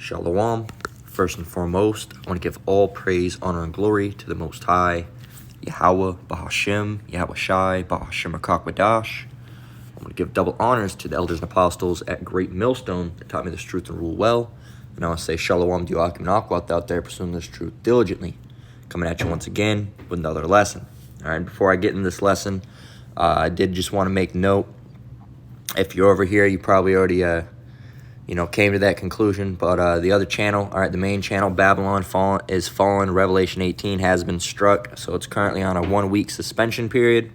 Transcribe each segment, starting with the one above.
Shalom. First and foremost, I want to give all praise, honor, and glory to the Most High, Yahweh, Bahashem, Yahweh Shai, Bahashem Akakwadash. I want to give double honors to the elders and apostles at Great Millstone that taught me this truth and rule well. And I want to say Shalom to Akim and Akwat out there pursuing this truth diligently. Coming at you once again with another lesson. All right, before I get in this lesson, I did just want to make note. If you're over here, you probably already came to that conclusion, but the other channel, all right, the main channel, Babylon is fallen, Revelation 18 has been struck, so it's currently on a 1-week suspension period,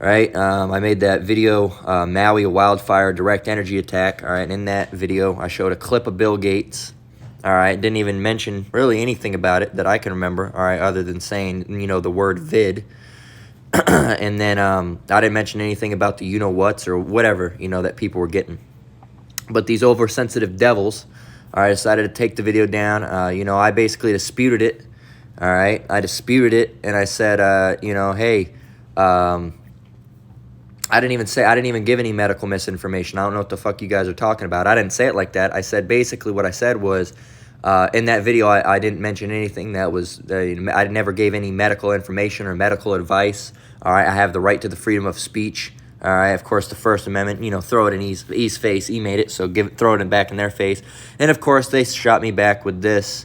all right? I made that video, Maui, a wildfire direct energy attack, all right, and in that video, I showed a clip of Bill Gates, all right, didn't even mention really anything about it that I can remember, all right, other than saying, the word vid, and then I didn't mention anything about the you-know-whats or whatever, that people were getting. But these oversensitive devils, all right, decided to take the video down. I basically disputed it, all right? I disputed it, and I said, hey, I didn't even give any medical misinformation. I don't know what the fuck you guys are talking about. I didn't say it like that. I said basically what I said was, in that video, I didn't mention anything that was, I never gave any medical information or medical advice, all right? I have the right to the freedom of speech. All right, of course, the First Amendment, throw it in E's face. E made it, so throw it back in their face. And, of course, they shot me back with this.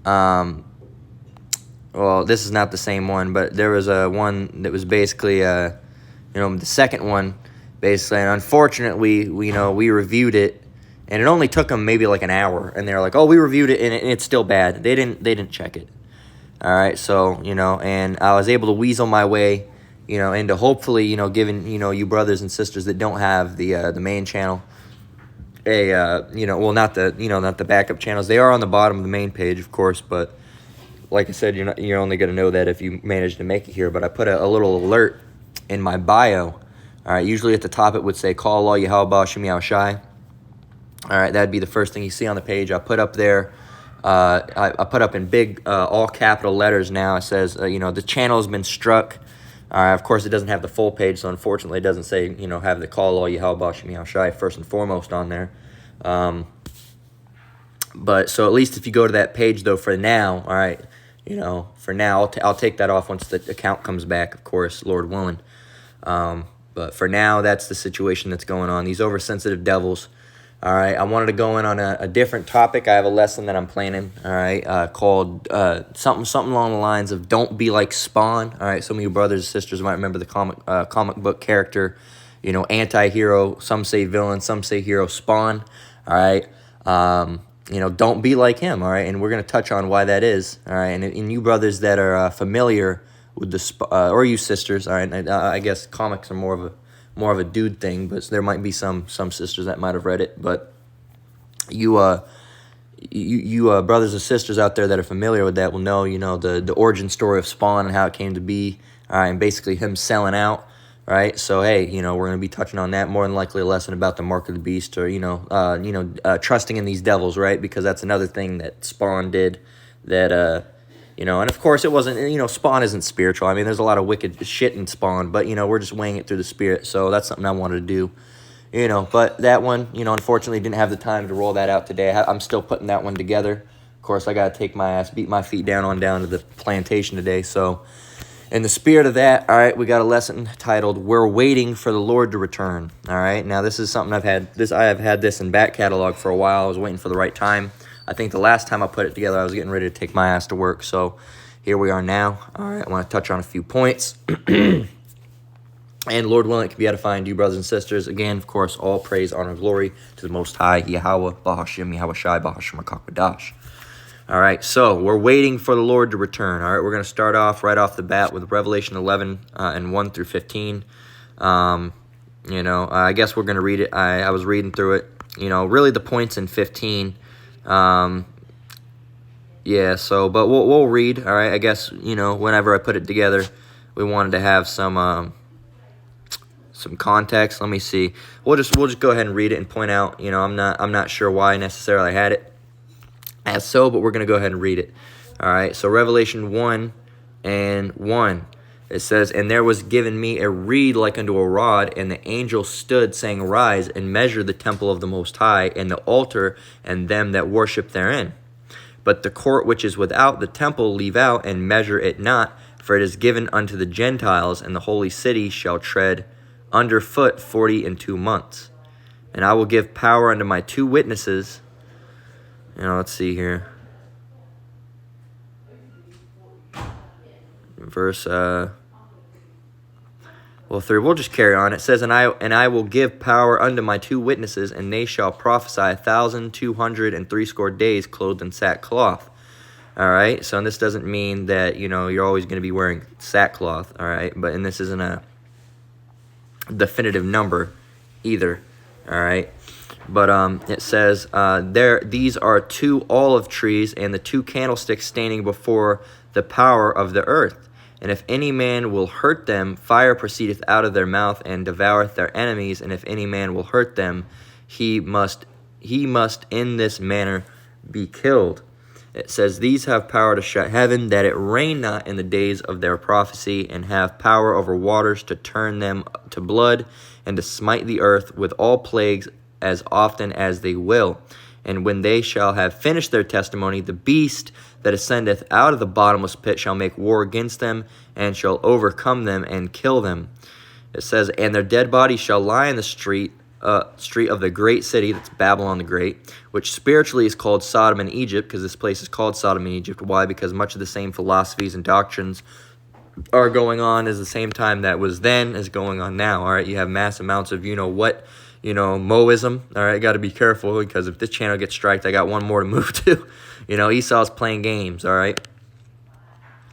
Well, this is not the same one, but there was one that was basically, the second one, basically. And unfortunately, we reviewed it, and it only took them maybe like an hour. And they were like, oh, we reviewed it, and it's still bad. They didn't check it. All right, so, and I was able to weasel my way into hopefully, giving, you brothers and sisters that don't have the main channel not the backup channels. They are on the bottom of the main page, of course, but like I said, you're only going to know that if you manage to make it here. But I put a little alert in my bio. All right, usually at the top it would say, call Allah Yahweh Shem Yahweh Shai. All right, that'd be the first thing you see on the page. I put up there, I put up in big, all capital letters now. It says, the channel has been struck. Of course, it doesn't have the full page, so unfortunately it doesn't say, have the call all Yahweh Shem Yahweh Shai first and foremost on there. But so at least if you go to that page, though, for now, all right, for now, I'll take that off once the account comes back, of course, Lord willing. But for now, that's the situation that's going on. These oversensitive devils. All right, I wanted to go in on a different topic. I have a lesson that I'm planning, all right, called something along the lines of don't be like Spawn. All right, some of you brothers and sisters might remember the comic book character, anti-hero, some say villain, some say hero, Spawn. All right, don't be like him, all right, and we're going to touch on why that is, all right, and you brothers that are familiar with the, or you sisters, all right, I guess comics are more of a dude thing, but there might be some sisters that might have read it. But you brothers and sisters out there that are familiar with that will know, the origin story of Spawn and how it came to be, and basically him selling out, right? So hey, we're gonna be touching on that, more than likely a lesson about the mark of the beast, or trusting in these devils, right? Because that's another thing that Spawn did that and of course it wasn't, Spawn isn't spiritual. I mean, there's a lot of wicked shit in Spawn, but, we're just weighing it through the spirit. So that's something I wanted to do, but that one, unfortunately didn't have the time to roll that out today. I'm still putting that one together. Of course, I got to take my ass, beat my feet down to the plantation today. So in the spirit of that, all right, we got a lesson titled, We're Waiting for the Lord to Return. All right. Now this is something I have had this in back catalog for a while. I was waiting for the right time. I think the last time I put it together, I was getting ready to take my ass to work. So here we are now. All right, I want to touch on a few points. And Lord willing, it can be edifying to you, brothers and sisters. Again, of course, all praise, honor, and glory to the Most High, Yahweh, Bahashem, Yahweh Shai, Bahashem, Akakwadash. All right, so we're waiting for the Lord to return. All right, we're going to start off right off the bat with Revelation 11 and 1 through 15. I guess we're going to read it. I was reading through it. Really the points in 15. Yeah, so, but we'll read, all right, I guess, whenever I put it together, we wanted to have some context. Let me see. We'll just go ahead and read it and point out, I'm not sure why necessarily I had it as so, but we're going to go ahead and read it. All right, so Revelation 1 and 1. It says, and there was given me a reed like unto a rod, and the angel stood, saying, Arise, and measure the temple of the Most High, and the altar, and them that worship therein. But the court which is without the temple leave out, and measure it not, for it is given unto the Gentiles, and the holy city shall tread under foot 42 months. And I will give power unto my 2 witnesses. Let's see here. Verse 3. We'll just carry on. It says, and I will give power unto my 2 witnesses, and they shall prophesy 1,260 days, clothed in sackcloth. All right. So this doesn't mean that you're always going to be wearing sackcloth. All right. And this isn't a definitive number either. All right. But it says these are 2 olive trees, and the 2 candlesticks standing before the power of the earth. And if any man will hurt them, fire proceedeth out of their mouth, and devoureth their enemies. And if any man will hurt them, he must in this manner be killed. It says, these have power to shut heaven, that it rain not in the days of their prophecy, and have power over waters to turn them to blood, and to smite the earth with all plagues as often as they will. And when they shall have finished their testimony, the beast that ascendeth out of the bottomless pit shall make war against them, and shall overcome them and kill them. It says, and their dead bodies shall lie in the street of the great city, that's Babylon the Great, which spiritually is called Sodom and Egypt, because this place is called Sodom and Egypt. Why? Because much of the same philosophies and doctrines are going on at the same time that was then is going on now. All right, you have mass amounts of Moism. All right, got to be careful, because if this channel gets striked, I got one more to move to. Esau's playing games. All right.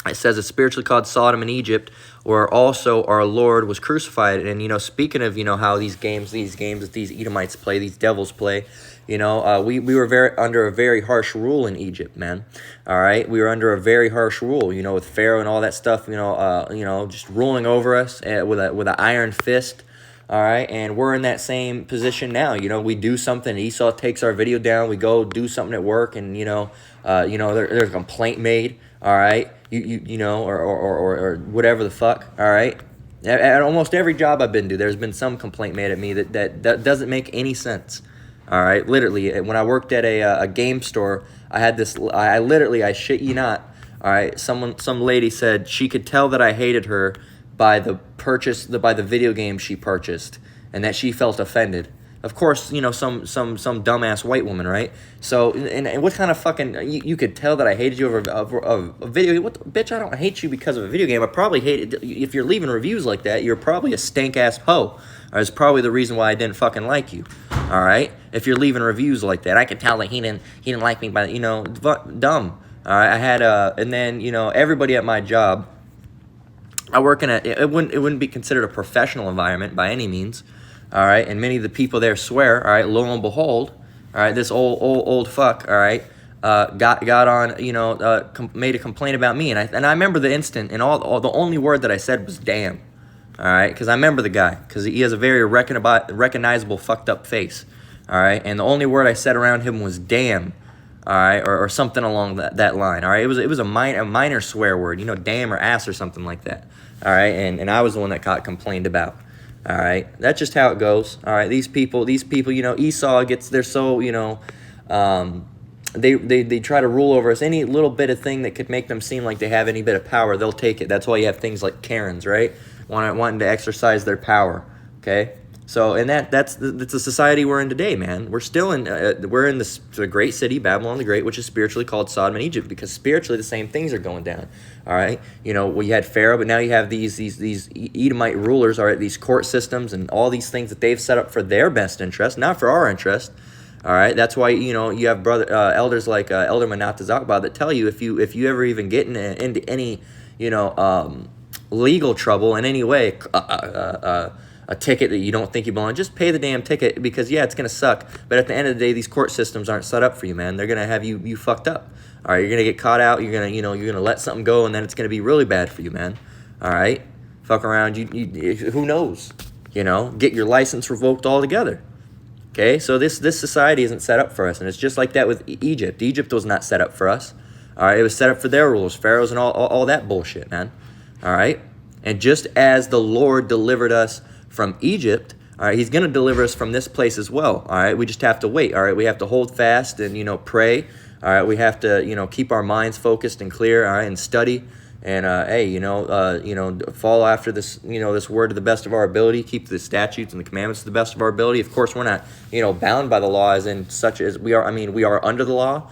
It says it's spiritually called Sodom and Egypt, where also our Lord was crucified. And speaking of how these games that these Edomites play, these devils play, we were under a very harsh rule in Egypt, man. All right, we were under a very harsh rule, with Pharaoh and all that stuff, just ruling over us with an iron fist. All right, and we're in that same position now. We do something, Esau takes our video down. We go do something at work, and there's a complaint made. All right, or whatever the fuck. All right, at almost every job I've been to, there's been some complaint made at me that doesn't make any sense. All right, literally, when I worked at a game store, I had this. I shit you not. All right, some lady said she could tell that I hated her by the video game she purchased, and that she felt offended. Of course, some dumbass white woman, right? So, and what kind of fucking, you could tell that I hated you over a video game. Bitch, I don't hate you because of a video game. I probably hate it. If you're leaving reviews like that, you're probably a stank-ass hoe. Or it's probably the reason why I didn't fucking like you. All right? If you're leaving reviews like that, I could tell that he didn't like me, but, dumb. All right? I had, and then, everybody at my job, I work in it wouldn't be considered a professional environment by any means. All right, and many of the people there swear. All right, lo and behold, all right, this old fuck, all right, got on, made a complaint about me, and I remember the instant, and all the only word that I said was damn. All right, because I remember the guy, because he has a very recognizable fucked up face. All right, and the only word I said around him was damn. All right, or something along that line. All right, it was a minor swear word, damn or ass or something like that. All right, and I was the one that got complained about. All right, that's just how it goes. All right, these people, Esau they're so, they try to rule over us. Any little bit of thing that could make them seem like they have any bit of power, they'll take it. That's why you have things like Karens, right? Wanting to exercise their power. Okay, so and that's the society we're in today, man. We're still in the great city, Babylon the Great, which is spiritually called Sodom and Egypt, because spiritually the same things are going down. All right, well, you had Pharaoh, but now you have these Edomite rulers, all right, these court systems and all these things that they've set up for their best interest, not for our interest. All right, that's why you have elders like Elder Manata Zakba that tell you if you ever even get into any legal trouble in any way, a ticket that you don't think you belong, just pay the damn ticket, because it's gonna suck. But at the end of the day, these court systems aren't set up for you, man. They're gonna have you fucked up. All right, you're gonna get caught out. You're gonna let something go, and then it's gonna be really bad for you, man. All right, fuck around. Who knows? Get your license revoked altogether. Okay, so this society isn't set up for us, and it's just like that with Egypt. Egypt was not set up for us. All right, it was set up for their rulers, pharaohs, and all that bullshit, man. All right. And just as the Lord delivered us from Egypt, all right, he's going to deliver us from this place as well. All right, we just have to wait. All right, we have to hold fast and, pray. All right, we have to, keep our minds focused and clear. All right, and study. And, follow after this, this word to the best of our ability. Keep the statutes and the commandments to the best of our ability. Of course, we're not, bound by the law as in such as we are. I mean, we are under the law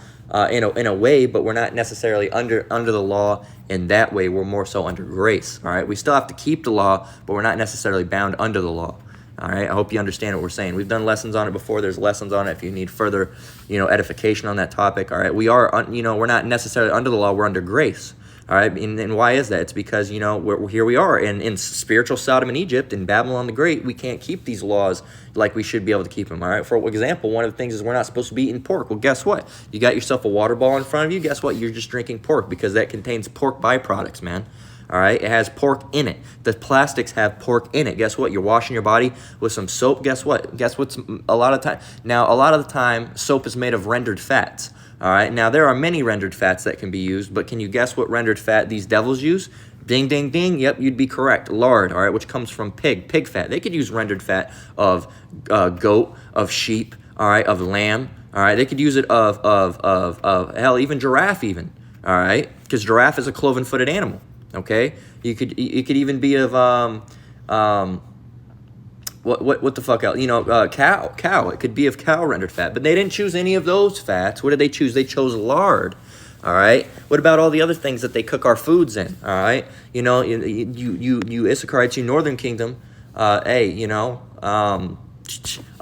in a way, but we're not necessarily under the law in that way. We're more so under grace. All right, we still have to keep the law, but we're not necessarily bound under the law. All right, I hope you understand what we're saying. We've done lessons on it before. There's lessons on it if you need further, edification on that topic. All right, we are, we're not necessarily under the law. We're under grace. All right, and why is that? It's because, here we are in spiritual Sodom and Egypt, in Babylon the Great. We can't keep these laws like we should be able to keep them, all right? For example, one of the things is we're not supposed to be eating pork. Well, guess what? You got yourself a water ball in front of you. Guess what? You're just drinking pork because that contains pork byproducts, man. All right, it has pork in it. The plastics have pork in it. Guess what? You're washing your body with some soap. Guess what? Guess what's a lot of time? Now, a lot of the time, soap is made of rendered fats. All right, now there are many rendered fats that can be used, but can you guess what rendered fat these devils use? Ding, ding, ding. Yep, you'd be correct. Lard, all right, which comes from pig fat. They could use rendered fat of goat, of sheep, all right, of lamb. All right, they could use it of hell, even giraffe, even. All right, because giraffe is a cloven-footed animal. Okay, you could even be of what the fuck else? Cow. It could be of cow rendered fat, but they didn't choose any of those fats. What did they choose? They chose lard. All right. What about all the other things that they cook our foods in? All right. You Issacharites, you Northern Kingdom. A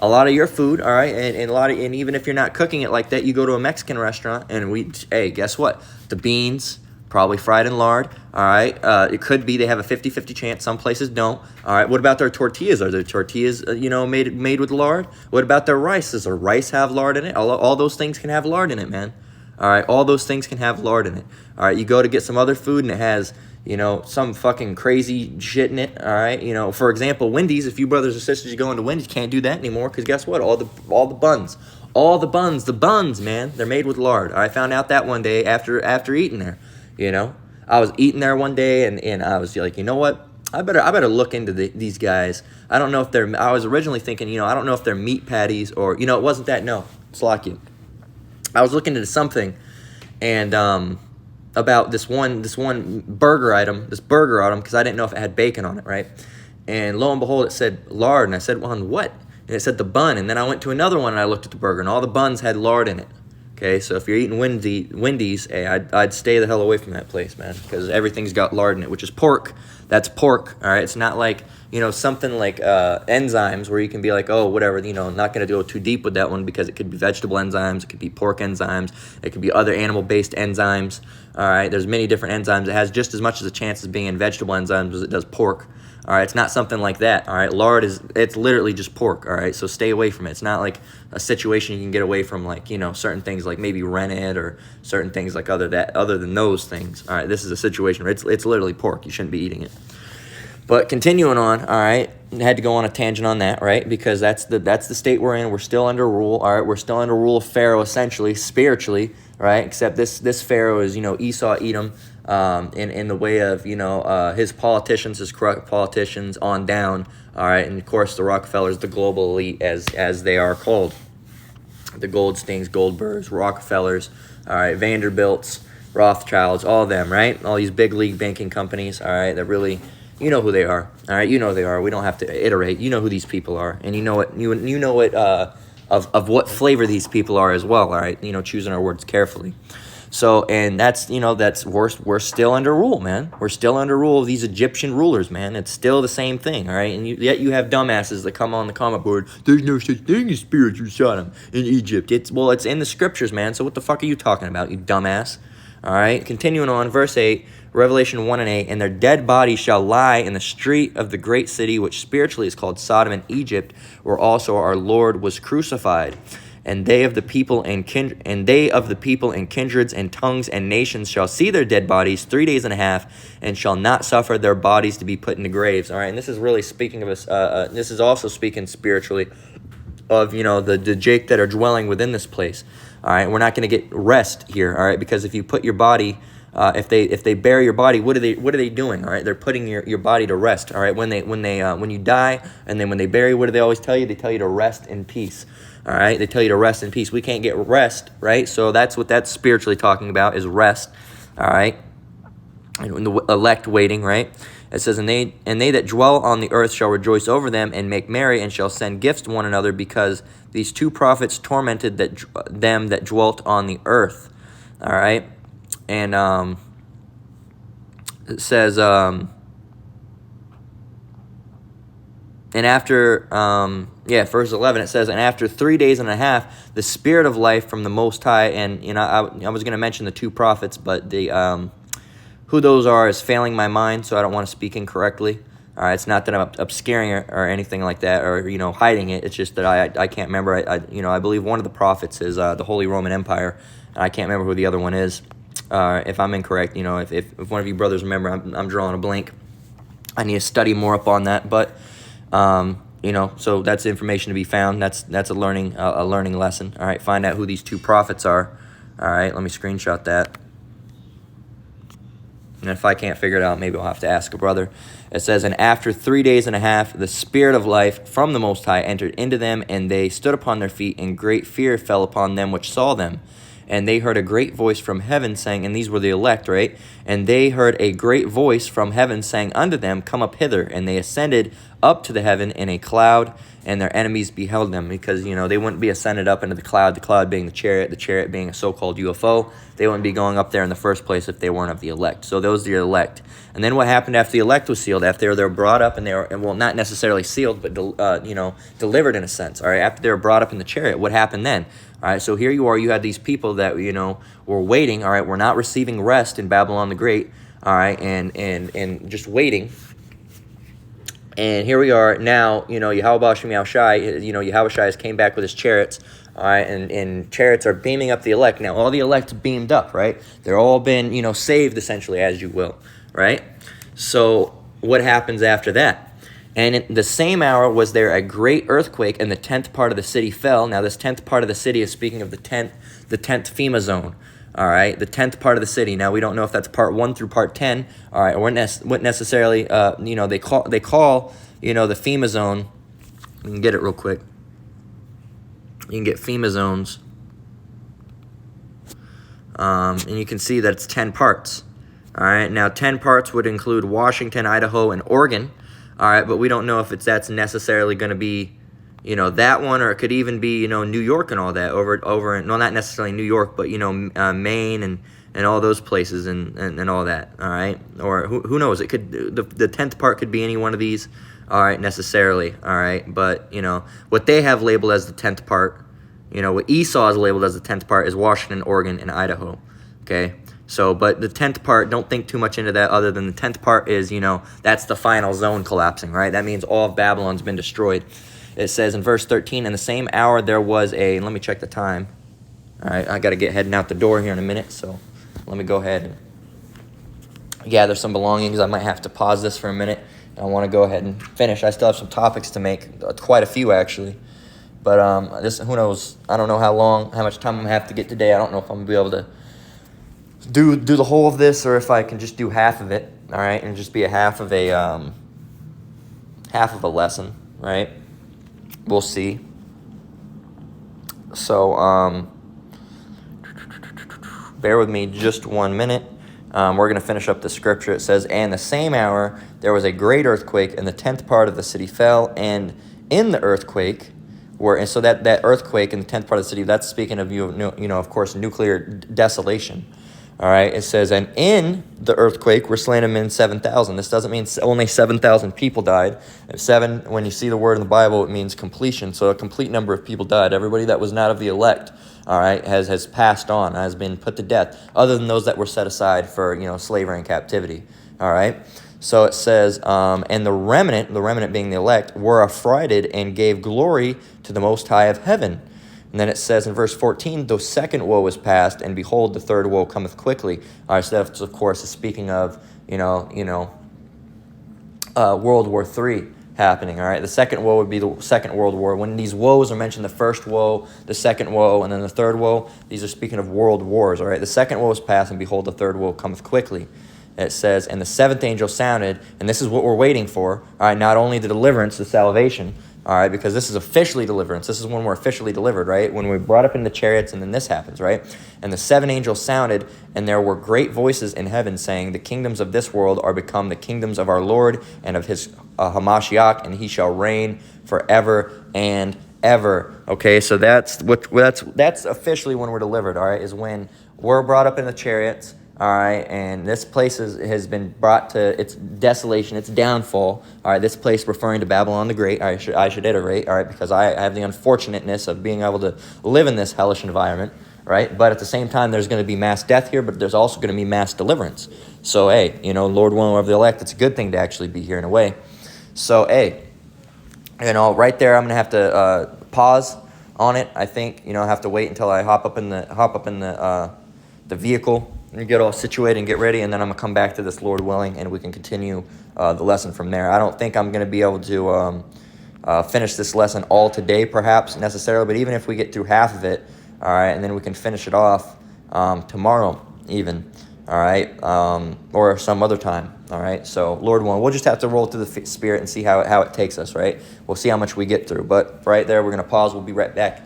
lot of your food, all right, and even if you're not cooking it like that, you go to a Mexican restaurant and guess what? The beans, probably fried in lard, all right? It could be they have a 50-50 chance. Some places don't, all right? What about their tortillas? Are their tortillas, made with lard? What about their rice? Does their rice have lard in it? All those things can have lard in it, man. All right, all those things can have lard in it. All right, you go to get some other food and it has, some fucking crazy shit in it, all right? For example, Wendy's, if you brothers or sisters, you go into Wendy's, can't do that anymore because guess what? All the buns, man, they're made with lard. I found out that one day after eating there. I was eating there one day and I was like, you know what? I better look into these guys. I don't know if I was originally thinking, I don't know if they're meat patties or, it wasn't that. No, Slocky. I was looking into something and about this one burger item, because I didn't know if it had bacon on it, right? And lo and behold, it said lard. And I said, well, on what? And it said the bun. And then I went to another one and I looked at the burger and all the buns had lard in it. Okay, so if you're eating Wendy's, hey, I'd stay the hell away from that place, man, because everything's got lard in it, which is pork. That's pork, all right? It's not like, something like enzymes where you can be like, oh, whatever, not going to go too deep with that one because it could be vegetable enzymes, it could be pork enzymes, it could be other animal-based enzymes, all right? There's many different enzymes. It has just as much of a chance of being in vegetable enzymes as it does pork. All right, it's not something like that, all right? Lard it's literally just pork, all right? So stay away from it. It's not like a situation you can get away from, like, certain things like maybe rennet or certain things like other than those things. All right, this is a situation where it's literally pork. You shouldn't be eating it. But continuing on, all right, I had to go on a tangent on that, right? Because that's the state we're in. We're still under rule, all right? We're still under rule of Pharaoh, essentially, spiritually, right? Except this Pharaoh is, Esau, Edom, in the way of, his politicians, his corrupt politicians on down, all right? And, of course, the Rockefellers, the global elite, as they are called. The Goldsteins, Goldbergs, Rockefellers, all right, Vanderbilts, Rothschilds, all of them, right? All these big league banking companies, all right, that really... You know who they are, all right? You know who they are. We don't have to iterate. You know who these people are, and you know what of what flavor these people are as well, all right? Choosing our words carefully. So, and that's we're still under rule, man. We're still under rule of these Egyptian rulers, man. It's still the same thing, all right? And yet you have dumbasses that come on the comment board. There's no such thing as spiritual Sodom in Egypt. It's in the scriptures, man. So what the fuck are you talking about, you dumbass? All right. Continuing on, verse 8. Revelation 1 and 8, and their dead bodies shall lie in the street of the great city, which spiritually is called Sodom and Egypt, where also our Lord was crucified. And they of the people and kindreds and tongues and nations shall see their dead bodies 3 days and a half, and shall not suffer their bodies to be put into graves. All right, and this is really speaking of us. This is also speaking spiritually of the Jake that are dwelling within this place. All right, we're not going to get rest here. All right, because if you put your body if they bury your body, what are they doing? All right, they're putting your body to rest. All right, when you die, and then when they bury, what do they always tell you? They tell you to rest in peace. All right, they tell you to rest in peace. We can't get rest, right? So that's what that's spiritually talking about, is rest. All right, and the elect waiting, right? It says, and they that dwell on the earth shall rejoice over them and make merry, and shall send gifts to one another, because these two prophets tormented them that dwelt on the earth. All right, and it says, and after verse 11, it says, and after 3 days and a half, the Spirit of life from the Most High, and I was going to mention the two prophets, but the who those are is failing my mind, so I don't want to speak incorrectly. All right, it's not that I'm obscuring or anything like that, or hiding it. It's just that I can't remember. I believe one of the prophets is the Holy Roman Empire, and I can't remember who the other one is. If I'm incorrect, if one of you brothers remember, I'm drawing a blank. I need to study more up on that, but so that's information to be found. That's a learning lesson. All right, find out who these two prophets are. All right, let me screenshot that. And if I can't figure it out, maybe I'll have to ask a brother. It says, and after 3 days and a half, the Spirit of life from the Most High entered into them, and they stood upon their feet, and great fear fell upon them which saw them. And they heard a great voice from heaven saying, and these were the elect, right? And they heard a great voice from heaven saying unto them, come up hither. And they ascended up to the heaven in a cloud, and their enemies beheld them. Because, they wouldn't be ascended up into the cloud being the chariot being a so-called UFO. They wouldn't be going up there in the first place if they weren't of the elect. So those are the elect. And then what happened after the elect was sealed? After they were brought up, and they were, well, not necessarily sealed, but delivered in a sense. All right, after they were brought up in the chariot, what happened then? All right, so here you are. You had these people that were waiting. All right, we're not receiving rest in Babylon the Great. All right, and just waiting. And here we are now. Yahweh Hashem Yahushai. Yahweh has came back with his chariots. All right, and chariots are beaming up the elect. Now all the elect beamed up. Right, they're all been saved essentially, as you will. Right. So what happens after that? And in the same hour was there a great earthquake, and the 10th part of the city fell. Now this 10th part of the city is speaking of the 10th FEMA zone. All right, the 10th part of the city. Now we don't know if that's part 1 through part 10. All right, or wouldn't necessarily. They call the FEMA zone. You can get it real quick. You can get FEMA zones, and you can see that it's 10 parts. All right, now 10 parts would include Washington, Idaho, and Oregon. All right, but we don't know if that's necessarily going to be, that one, or it could even be, New York and all that over. No, not necessarily New York, but Maine and all those places and all that. All right, or who knows? It could the 10th part could be any one of these. All right, necessarily. All right, but what they have labeled as the 10th part, what Esau is labeled as the 10th part is Washington, Oregon, and Idaho. Okay. So, but the 10th part, don't think too much into that, other than the 10th part is, that's the final zone collapsing, right? That means all of Babylon's been destroyed. It says in verse 13, in the same hour there was let me check the time. All right, I got to get heading out the door here in a minute, so let me go ahead and gather some belongings. I might have to pause this for a minute. I want to go ahead and finish. I still have some topics to make, quite a few actually. But who knows? I don't know how much time I'm going to have to get today. I don't know if I'm going to be able to do the whole of this, or if I can just do half of it, all right, and just be a half of a lesson, right? We'll see. So bear with me just 1 minute. We're going to finish up the scripture. It says, and the same hour there was a great earthquake, and the 10th part of the city fell, and in the earthquake and so that earthquake in the 10th part of the city, that's speaking of of course, nuclear desolation. All right, it says, and in the earthquake were slain of men 7,000. This doesn't mean only 7,000 people died. When you see the word in the Bible, it means completion. So a complete number of people died. Everybody that was not of the elect, all right, has passed on, has been put to death, other than those that were set aside for, slavery and captivity. All right, so it says, and the remnant being the elect, were affrighted and gave glory to the Most High of heaven. And then it says in verse 14, the second woe is past, and behold, the third woe cometh quickly. All right, so that, of course, is speaking of, World War III. happening, all right? The second woe would be the Second World War. When these woes are mentioned, the first woe, the second woe, and then the third woe, these are speaking of world wars, all right? The second woe is past, and behold, the third woe cometh quickly. It says, and the seventh angel sounded, and this is what we're waiting for, all right? Not only the deliverance, the salvation, all right, because this is officially deliverance. This is when we're officially delivered, right? When we're brought up in the chariots, and then this happens, right? And the seven angels sounded, and there were great voices in heaven saying, the kingdoms of this world are become the kingdoms of our Lord and of his Hamashiach, and he shall reign forever and ever. Okay, so that's officially when we're delivered, all right, is when we're brought up in the chariots, all right, and this place has been brought to its desolation, its downfall. All right, this place referring to Babylon the Great. I should iterate, all right, because I have the unfortunateness of being able to live in this hellish environment, right? But at the same time, there's going to be mass death here, but there's also going to be mass deliverance. So, hey, Lord willing of the elect, it's a good thing to actually be here in a way. So, hey, right there, I'm going to have to pause on it. I think, have to wait until I hop up in the vehicle and get all situated and get ready, and then I'm going to come back to this, Lord willing, and we can continue the lesson from there. I don't think I'm going to be able to finish this lesson all today, perhaps, necessarily, but even if we get through half of it, all right, and then we can finish it off tomorrow even, all right, or some other time, all right? So, Lord willing, we'll just have to roll through the Spirit and see how it takes us, right? We'll see how much we get through, but right there, we're going to pause. We'll be right back,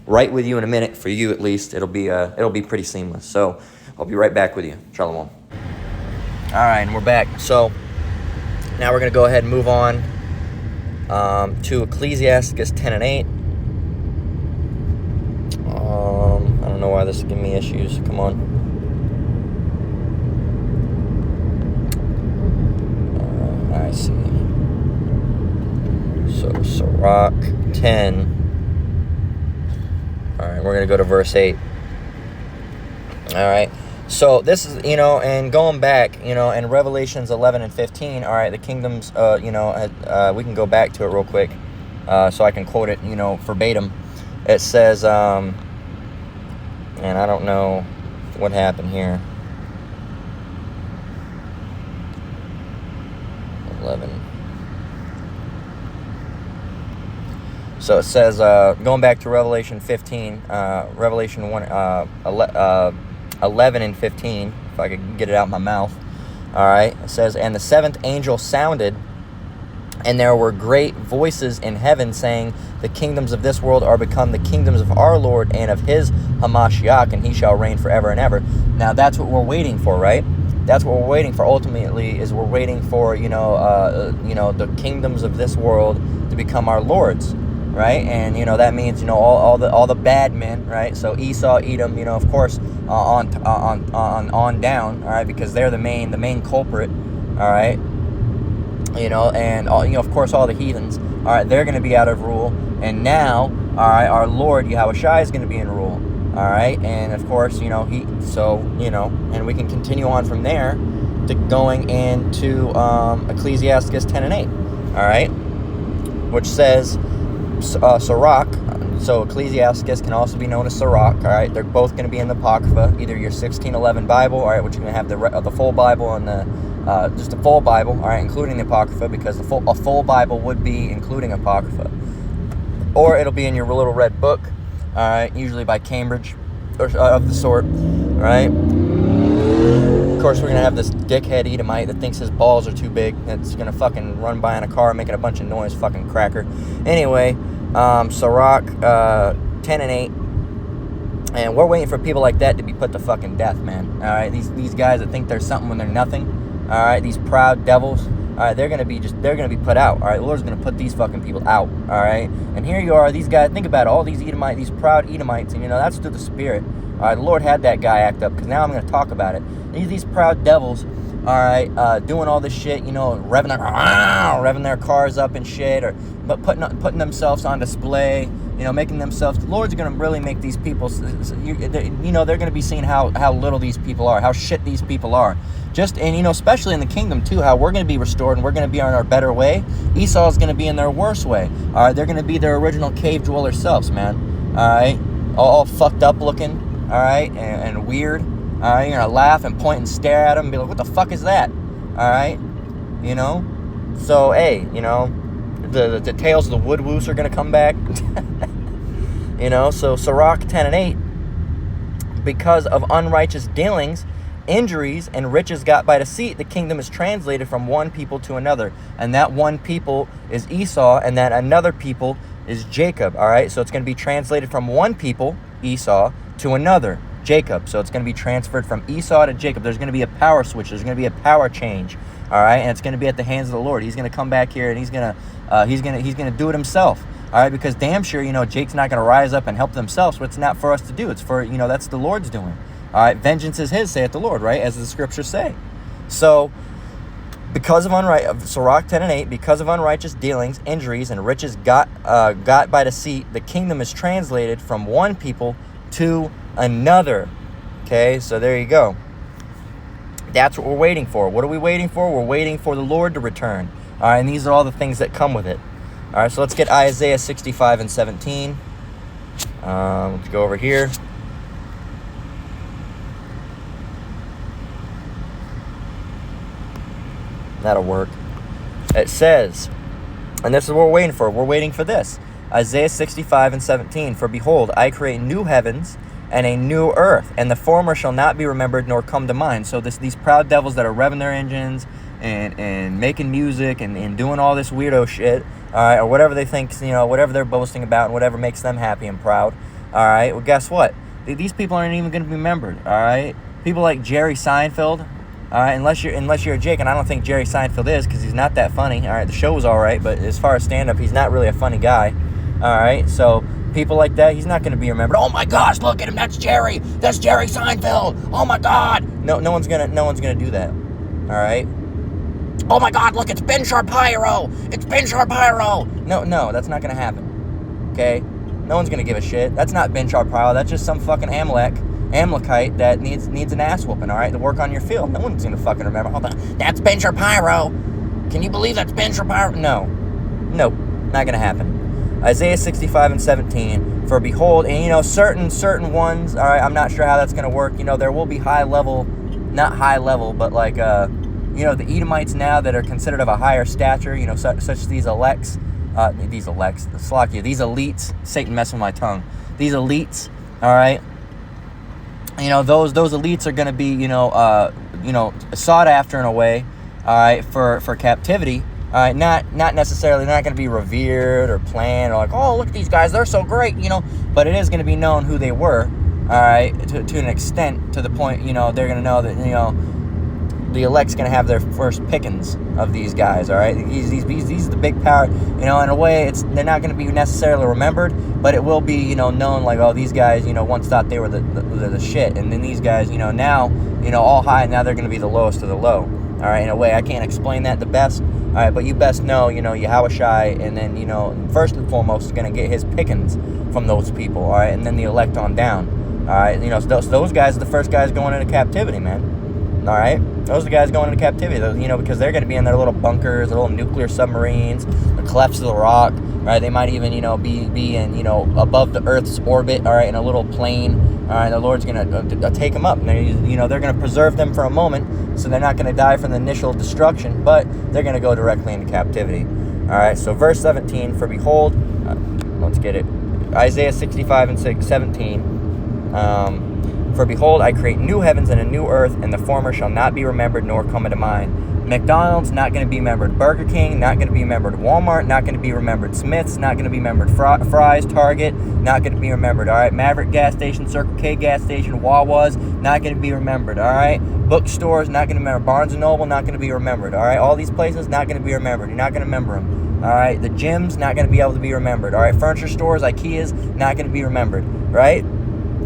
right with you in a minute. For you, at least, it'll be pretty seamless. So, I'll be right back with you. Shalom. All right, and we're back. So now we're going to go ahead and move on to Ecclesiastes 10 and 8. I don't know why this is giving me issues. Come on. I see. So Sirach 10. All right, we're going to go to verse 8. All right. So this is, and going back, in Revelations 11 and 15, all right, the kingdoms, we can go back to it real quick so I can quote it, verbatim. It says, and I don't know what happened here. 11. So it says, going back to Revelation 15, Revelation 11 and 15, if I could get it out of my mouth. All right, it says, and the seventh angel sounded, and there were great voices in heaven saying, the kingdoms of this world are become the kingdoms of our Lord and of his Hamashiach, and he shall reign forever and ever. Now that's what we're waiting for, right? That's what we're waiting for. Ultimately, is we're waiting for the kingdoms of this world to become our lords. Right, and that means all the bad men, right? So Esau, Edom, of course, on down, all right, because they're the main culprit, all right. And of course, all the heathens, all right, they're going to be out of rule, and now, all right, our Lord Yahushua is going to be in rule, all right, and of course, and we can continue on from there to going into Ecclesiastes 10 and 8, all right, which says. Sirach, so Ecclesiastes can also be known as Sirach, all right, they're both going to be in the Apocrypha, either your 1611 Bible, all right, which you're going to have the full Bible and just the full Bible, all right, including the Apocrypha, because a full Bible would be including Apocrypha, or it'll be in your little red book, all right, usually by Cambridge, or of the sort, all right. Of course, we're going to have this dickhead Edomite that thinks his balls are too big, that's going to fucking run by in a car making a bunch of noise, fucking cracker. Anyway, Sirach 10 and 8, and we're waiting for people like that to be put to fucking death, man. All right, these guys that think they're something when they're nothing, all right, these proud devils, all right, they're gonna be put out. All right, the Lord's gonna put these fucking people out. All right, and here you are, these guys. Think about it, all these these proud Edomites, and that's through the Spirit. All right, the Lord had that guy act up, because now I'm gonna talk about it. These proud devils, all right, doing all this shit, revving their cars up and shit, but putting themselves on display, making themselves. The Lord's gonna really make these people, they're gonna be seeing how little these people are, how shit these people are. Especially in the kingdom too, how we're gonna be restored and we're gonna be on our better way. Esau's gonna be in their worst way. All right, they're gonna be their original cave dweller selves, man. All right, all fucked up looking. All right, and weird. All right, you're gonna laugh and point and stare at them and be like, "What the fuck is that?" All right, So hey, the tails of the woodwoos are going to come back. You know, so Sirach 10 and 8, because of unrighteous dealings, injuries, and riches got by deceit, the kingdom is translated from one people to another. And that one people is Esau, and that another people is Jacob, all right? So it's going to be translated from one people, Esau, to another, Jacob. So it's going to be transferred from Esau to Jacob. There's going to be a power switch. There's going to be a power change, all right? And it's going to be at the hands of the Lord. He's going to come back here, and he's going to do it himself. All right, because damn sure, you know, Jake's not going to rise up and help themselves. But it's not for us to do. It's for, you know, that's the Lord's doing. All right, vengeance is his, saith the Lord, right? As the scriptures say. So, because of Sirach 10 and 8, because of unrighteous dealings, injuries, and riches got by deceit, the kingdom is translated from one people to another. Okay, so there you go. That's what we're waiting for. What are we waiting for? We're waiting for the Lord to return. All right, and these are all the things that come with it. All right, so let's get Isaiah 65 and 17. Let's go over here. That'll work. It says, and this is what we're waiting for. We're waiting for this. Isaiah 65 and 17. For behold, I create new heavens and a new earth, and the former shall not be remembered nor come to mind. So these proud devils that are revving their engines and making music and doing all this weirdo shit, all right, or whatever they think, you know, whatever they're boasting about and whatever makes them happy and proud, all right, well, guess what? These people aren't even going to be remembered, all right? People like Jerry Seinfeld, all right, unless you're a Jake, and I don't think Jerry Seinfeld is, because he's not that funny, all right? The show was all right, but as far as stand-up, he's not really a funny guy, all right? So people like that, he's not going to be remembered. Oh my gosh, look at him, that's Jerry Seinfeld. Oh my God, no one's gonna do that, all right? Oh my God, look, it's Ben Shapiro. No, that's not going to happen. Okay? No one's going to give a shit. That's not Ben Shapiro. That's just some fucking Amalekite that needs an ass whooping, all right, to work on your field. No one's going to fucking remember. Hold on. That's Ben Shapiro. Can you believe that's Ben Shapiro? No, not going to happen. Isaiah 65 and 17. For behold, and you know, certain ones, all right, I'm not sure how that's going to work. You know, there will be not high level, but like, you know, the Edomites now that are considered of a higher stature, you know, such as these elites, Satan messing with my tongue, these elites, all right, you know, those elites are going to be, you know, sought after in a way, all right, for captivity, all right, not necessarily, they're not going to be revered or planned or like, oh, look at these guys, they're so great, you know, but it is going to be known who they were, all right, to an extent, to the point, you know, they're going to know that, you know, the elect's going to have their first pickings of these guys, all right? These are the big power, you know, in a way, they're not going to be necessarily remembered, but it will be, you know, known like, oh, these guys, you know, once thought they were the shit, and then these guys, you know, now, you know, all high, now they're going to be the lowest of the low, all right? In a way, I can't explain that the best, all right, but you best know, you know, Yahushai, and then, you know, first and foremost is going to get his pickings from those people, all right? And then the elect on down, all right? You know, so those guys are the first guys going into captivity, man. All right, those are the guys going into captivity, you know, because they're going to be in their little bunkers, their little nuclear submarines, the clefts of the rock, right? They might even, you know, be in, you know, above the Earth's orbit, all right, in a little plane, all right. The Lord's going to take them up, and you know, they're going to preserve them for a moment, so they're not going to die from the initial destruction, but they're going to go directly into captivity. All right, so verse 17, for behold, let's get it, Isaiah 65 and 17. For behold, I create new heavens and a new earth, and the former shall not be remembered nor come into mind. McDonald's, not going to be remembered. Burger King, not going to be remembered. Walmart, not going to be remembered. Smith's, not going to be remembered. Fry's, Target, not going to be remembered. All right, Maverick gas station, Circle K gas station, Wawa's, not going to be remembered. All right, bookstores, not going to be remembered. Barnes & Noble, not going to be remembered. All right, all these places, not going to be remembered. You're not going to remember them. All right, the gyms, not going to be able to be remembered. All right, furniture stores, Ikea's, not going to be remembered. Right?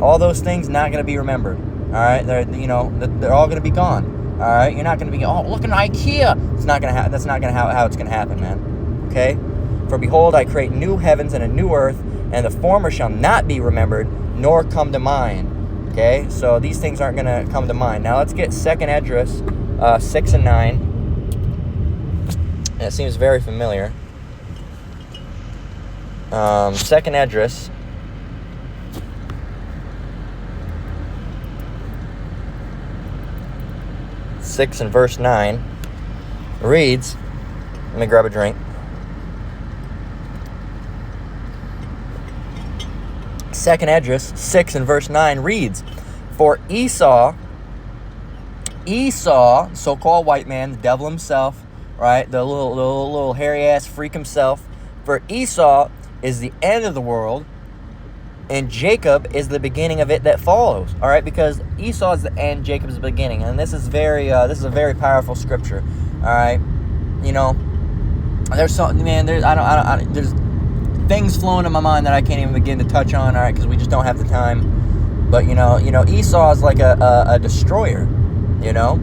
All those things not going to be remembered. All right, they're all going to be gone. All right, you're not going to be, oh, look at IKEA. It's not going to that's not going to how it's going to happen, man. Okay? For behold, I create new heavens and a new earth, and the former shall not be remembered, nor come to mind. Okay? So these things aren't going to come to mind. Now let's get 2nd Esdras 6 and 9. And it seems very familiar. 2nd Esdras 6 and verse 9 reads, let me grab a drink. Second Esdras 6 and verse 9 reads, for Esau, so-called white man, the devil himself, right, the little hairy-ass freak himself, for Esau is the end of the world, and Jacob is the beginning of it that follows. All right, because Esau is the end, Jacob is the beginning, and this is a very powerful scripture. All right, you know, there's something, man. There's things flowing in my mind that I can't even begin to touch on. All right, because we just don't have the time. But you know, Esau is like a destroyer, you know,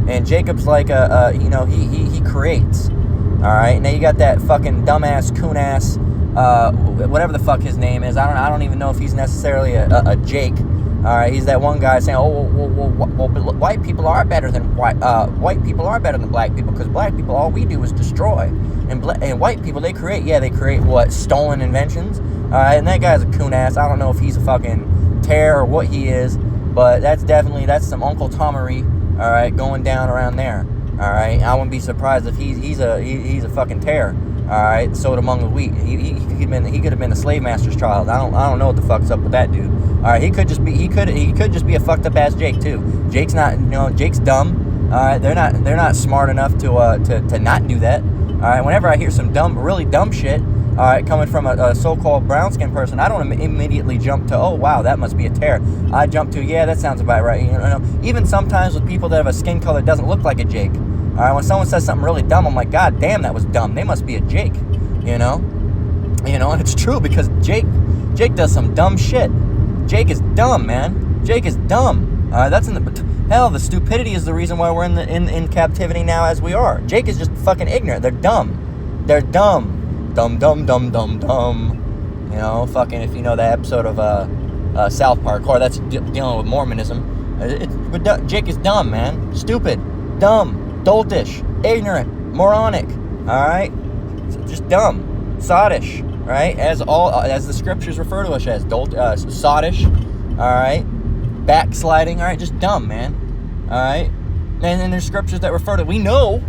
and Jacob's like he creates. All right, now you got that fucking dumbass coon ass. Whatever the fuck his name is, I don't even know if he's necessarily a Jake. All right, he's that one guy saying, white people are better than white people are better than black people, because black people, all we do is destroy, and white people, they create. Yeah, they create what? Stolen inventions. All right, and that guy's a coon ass. I don't know if he's a fucking terror or what he is, but that's some Uncle Tomery. All right, going down around there. All right, I wouldn't be surprised if he's a fucking terror. All right, sowed among the wheat. He could have been a slave master's child. I don't know what the fuck's up with that dude. All right, he could just be a fucked up ass Jake too. Jake's not, Jake's dumb. All right, they're not smart enough to not do that. All right, whenever I hear some really dumb shit, all right, coming from a so-called brown-skinned person, I don't immediately jump to, oh wow, that must be a terror. I jump to, yeah, that sounds about right. Even sometimes with people that have a skin color that doesn't look like a Jake. All right, when someone says something really dumb, I'm like, God damn, that was dumb. They must be a Jake, and it's true, because Jake does some dumb shit. Jake is dumb, man. Jake is dumb. All right, that's the stupidity is the reason why we're in captivity now as we are. Jake is just fucking ignorant. They're dumb. They're dumb. Dumb. Fucking, if you know that episode of South Park, or that's dealing with Mormonism. But Jake is dumb, man. Stupid. Dumb. Doltish, ignorant, moronic, all right, just dumb, sottish, right? As the scriptures refer to us as sottish, all right, backsliding, all right, just dumb, man, all right. And then there's scriptures that refer to, we know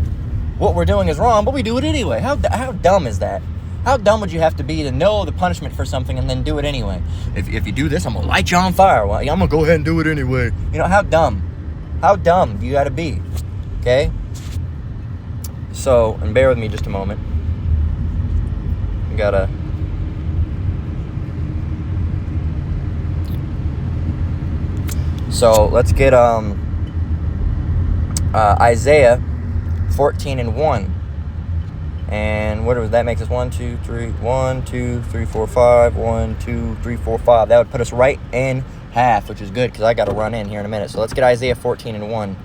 what we're doing is wrong, but we do it anyway. How dumb is that? How dumb would you have to be to know the punishment for something and then do it anyway? If you do this, I'm gonna light you on fire. Well, I'm gonna go ahead and do it anyway. How dumb do you gotta be? Okay. So, and bear with me just a moment. So let's get Isaiah 14 and 1. And whatever that makes us 1, 2, 3, 1, 2, 3, 4, 5, 1, 2, 3, 4, 5. That would put us right in half, which is good because I got to run in here in a minute. So let's get Isaiah 14 and 1.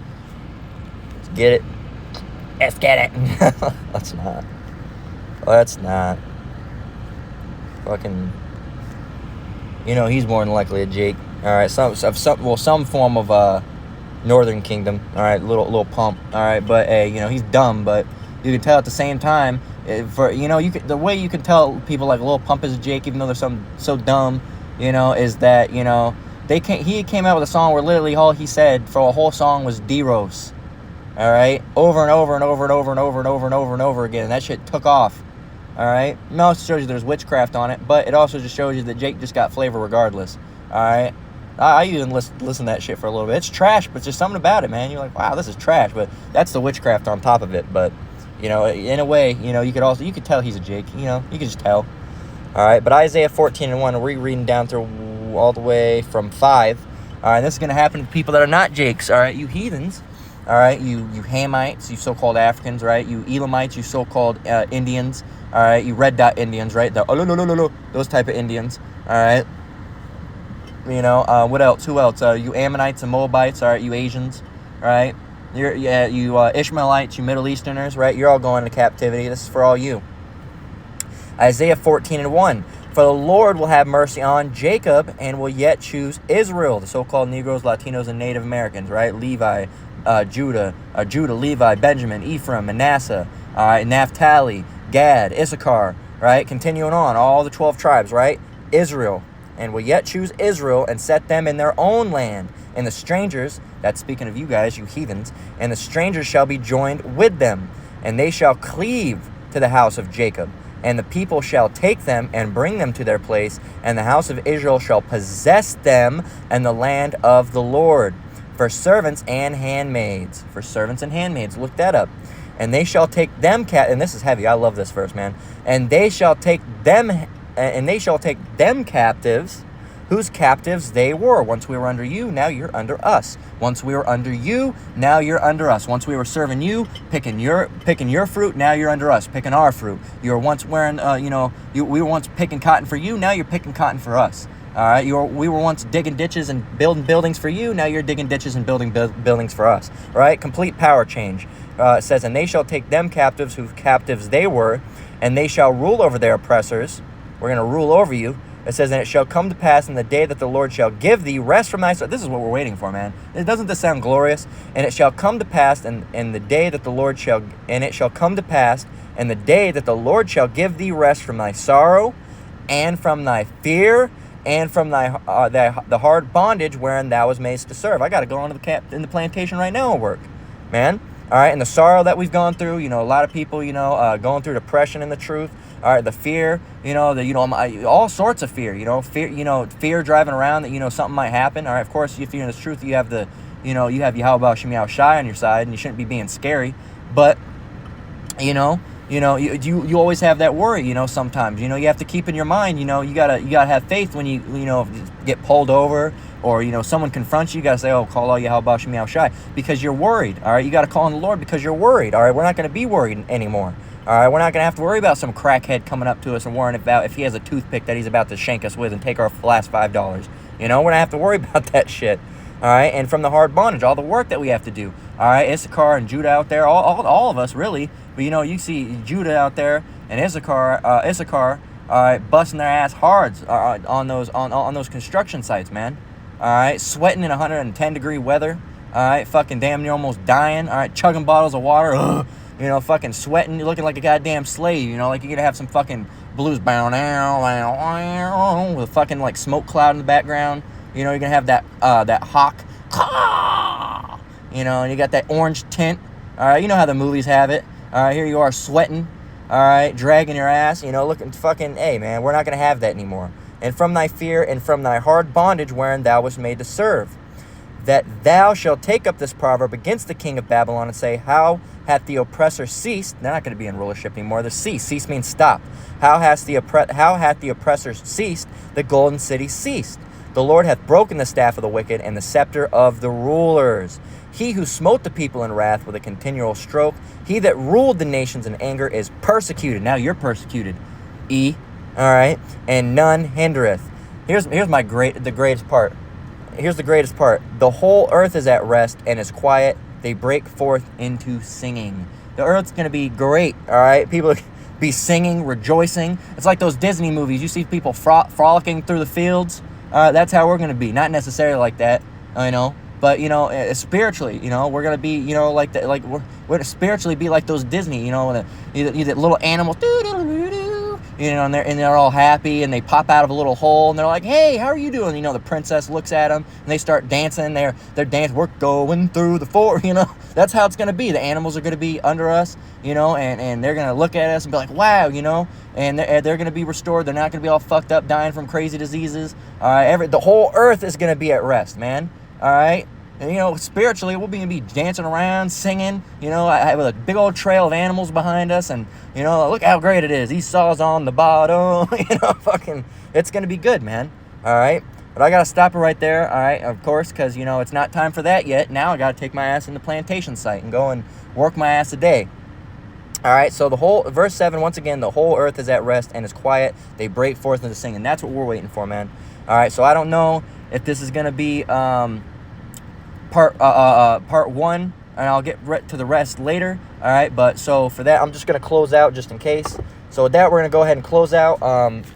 Let's get it. Let's get it. Let's not. Fucking. He's more than likely a Jake. All right, some form of Northern Kingdom. All right, little pump. All right, but hey, he's dumb, but you can tell at the same time. The way you can tell people like Lil Pump is a Jake, even though they're so dumb. Is that he came out with a song where literally all he said for a whole song was D-Rose. All right, over and over and over and over and over and over and over and over again, and that shit took off. All right, it also shows you there's witchcraft on it, but it also just shows you that Jake just got flavor regardless. All right, I even listen to that shit for a little bit. It's trash, but there's something about it, man. You're like, wow, this is trash, but that's the witchcraft on top of it. But in a way, you could tell he's a Jake. You could just tell. All right, but Isaiah 14 and 1, we're reading down through all the way from 5. All right, this is gonna happen to people that are not Jakes. All right, you heathens. All right, you Hamites, you so-called Africans, right? You Elamites, you so-called Indians. All right, you red dot Indians, right? Those type of Indians. All right. What else? Who else? You Ammonites and Moabites. All right, you Asians. All right. You Ishmaelites, you Middle Easterners, right? You're all going into captivity. This is for all you. Isaiah 14 and 1. For the Lord will have mercy on Jacob and will yet choose Israel, the so-called Negroes, Latinos, and Native Americans, right? Levi, Judah, Levi, Benjamin, Ephraim, Manasseh, Naphtali, Gad, Issachar, right? Continuing on, all the 12 tribes, right? Israel, and will yet choose Israel and set them in their own land. And the strangers, that's speaking of you guys, you heathens, and the strangers shall be joined with them, and they shall cleave to the house of Jacob, And the people shall take them and bring them to their place, and the house of Israel shall possess them and the land of the Lord for servants and handmaids. For servants and handmaids. Look that up. And they shall take them and this is heavy. I love this verse, man. And they shall take them captives, whose captives they were. Once we were under you, now you're under us. Once we were under you, now you're under us. Once we were serving you, picking your fruit, now you're under us, picking our fruit. You were once wearing, we were once picking cotton for you, now you're picking cotton for us. All right, we were once digging ditches and building buildings for you, now you're digging ditches and building buildings for us. All right, complete power change. It says, and they shall take them captives, whose captives they were, and they shall rule over their oppressors. We're going to rule over you. It says, and it shall come to pass in the day that the Lord shall give thee rest from thy sorrow. This is what we're waiting for, man. Doesn't this sound glorious? And it shall come to pass in the day that the Lord shall, and it shall come to pass in the day that the Lord shall give thee rest from thy sorrow, and from thy fear, and from the hard bondage wherein thou was made to serve. I got to go on to in the plantation right now and work, man. All right, and the sorrow that we've gone through, a lot of people, going through depression in the truth. All right, the fear, all sorts of fear, fear driving around that, something might happen. All right, of course, if you're in this truth, you have you have Yahweh Shem Yahweh Shai on your side, and you shouldn't be being scary. But, you always have that worry, sometimes, you have to keep in your mind, you gotta have faith when you get pulled over, or, someone confronts you, you gotta say, oh, call all Yahweh Shem Yahweh Shai, because you're worried. All right, you gotta call on the Lord because you're worried. All right, we're not gonna be worried anymore. All right, we're not going to have to worry about some crackhead coming up to us and worrying about if he has a toothpick that he's about to shank us with and take our last $5. We're going to have to worry about that shit. All right, and from the hard bondage, all the work that we have to do. All right, Issachar and Judah out there, all of us really. But, you see Judah out there and Issachar, all right, busting their ass hard on those construction sites, man. All right, sweating in 110-degree weather. All right, fucking damn near almost dying. All right, chugging bottles of water. Ugh. Fucking sweating, looking like a goddamn slave, like you're gonna have some fucking blues bound with a fucking like smoke cloud in the background. You're gonna have that hawk, and you got that orange tint. All right, you know how the movies have it. All right, here you are sweating, all right, dragging your ass, looking fucking, hey man, we're not gonna have that anymore. And from thy fear and from thy hard bondage wherein thou wast made to serve, that thou shalt take up this proverb against the king of Babylon and say, how hath the oppressor ceased? They're not going to be in rulership anymore. The cease. Cease means stop. How hath the oppressor ceased? The golden city ceased. The Lord hath broken the staff of the wicked and the scepter of the rulers. He who smote the people in wrath with a continual stroke, he that ruled the nations in anger is persecuted. Now you're persecuted. All right, and none hindereth. Here's the greatest part. Here's the greatest part. The whole earth is at rest and is quiet. They break forth into singing. The earth's going to be great, all right? People be singing, rejoicing. It's like those Disney movies. You see people frolicking through the fields. That's how we're going to be. Not necessarily like that, but, spiritually, we're going to be, like that. Like we're going to spiritually be like those Disney, you that little animals, and they're all happy, and they pop out of a little hole, and they're like, hey, how are you doing? The princess looks at them, and they start dancing. They're dancing. We're going through the forest, That's how it's going to be. The animals are going to be under us, and they're going to look at us and be like, wow, and they're going to be restored. They're not going to be all fucked up, dying from crazy diseases. All right, the whole earth is going to be at rest, man. All right. And, spiritually, we'll be dancing around, singing, with a big old trail of animals behind us. And, look how great it is. Esau's on the bottom, fucking, it's going to be good, man. All right. But I got to stop it right there. All right. Of course, because, it's not time for that yet. Now I got to take my ass in the plantation site and go and work my ass a day. All right. So verse 7, once again, the whole earth is at rest and is quiet. They break forth into singing. That's what we're waiting for, man. All right. So I don't know if this is going to be, part one, and I'll get to the rest later. All right, but so for that, I'm just going to close out just in case. So with that, we're going to go ahead and close out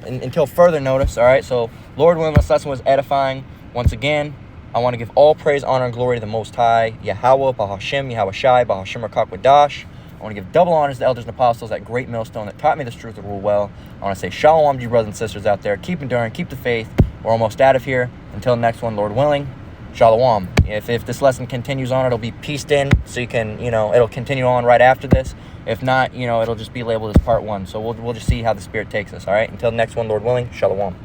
until further notice. All right, so Lord willing, this lesson was edifying. Once again, I want to give all praise, honor, and glory to the Most High, Yahweh, Bahashem, Yahweh Shai, Bahashem Rakak Wadash. I want to give double honors to the elders and apostles, that great millstone that taught me this truth to rule well. I want to say shalom to you brothers and sisters out there. Keep enduring, keep the faith. We're almost out of here. Until next one, Lord willing. Shalom. If this lesson continues on, it'll be pieced in, so you can, it'll continue on right after this. If not, it'll just be labeled as part 1. So we'll just see how the Spirit takes us, all right? Until the next one, Lord willing, Shalom.